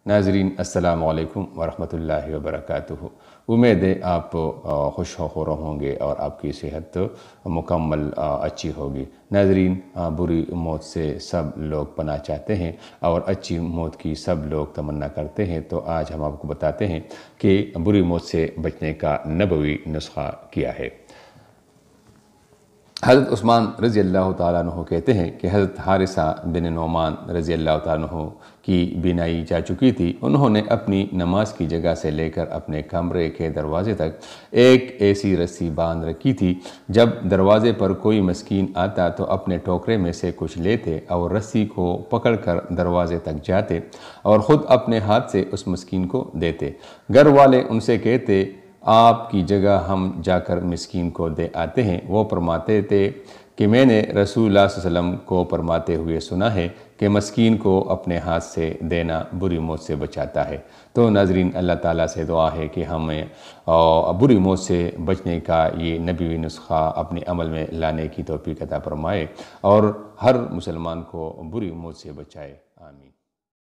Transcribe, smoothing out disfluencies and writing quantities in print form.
ناظرین السلام علیکم ورحمۃ اللہ وبرکاتہ۔ امید ہے آپ خوش ہوں گے اور آپ کی صحت مکمل اچھی ہوگی۔ ناظرین، بری موت سے سب لوگ پناہ چاہتے ہیں اور اچھی موت کی سب لوگ تمنا کرتے ہیں، تو آج ہم آپ کو بتاتے ہیں کہ بری موت سے بچنے کا نبوی نسخہ کیا ہے۔ حضرت عثمان رضی اللہ تعالیٰ عنہ کہتے ہیں کہ حضرت حارثہ بن نعمان رضی اللہ تعالیٰ عنہ کی بینائی جا چکی تھی۔ انہوں نے اپنی نماز کی جگہ سے لے کر اپنے کمرے کے دروازے تک ایک ایسی رسی باندھ رکھی تھی، جب دروازے پر کوئی مسکین آتا تو اپنے ٹوکرے میں سے کچھ لیتے اور رسی کو پکڑ کر دروازے تک جاتے اور خود اپنے ہاتھ سے اس مسکین کو دیتے۔ گھر والے ان سے کہتے، آپ کی جگہ ہم جا کر مسکین کو دے آتے ہیں۔ وہ فرماتے تھے کہ میں نے رسول اللہ صلی اللہ علیہ وسلم کو فرماتے ہوئے سنا ہے کہ مسکین کو اپنے ہاتھ سے دینا بری موت سے بچاتا ہے۔ تو ناظرین، اللہ تعالیٰ سے دعا ہے کہ ہمیں بری موت سے بچنے کا یہ نبوی نسخہ اپنے عمل میں لانے کی توفیق عطا فرمائے اور ہر مسلمان کو بری موت سے بچائے۔ آمین۔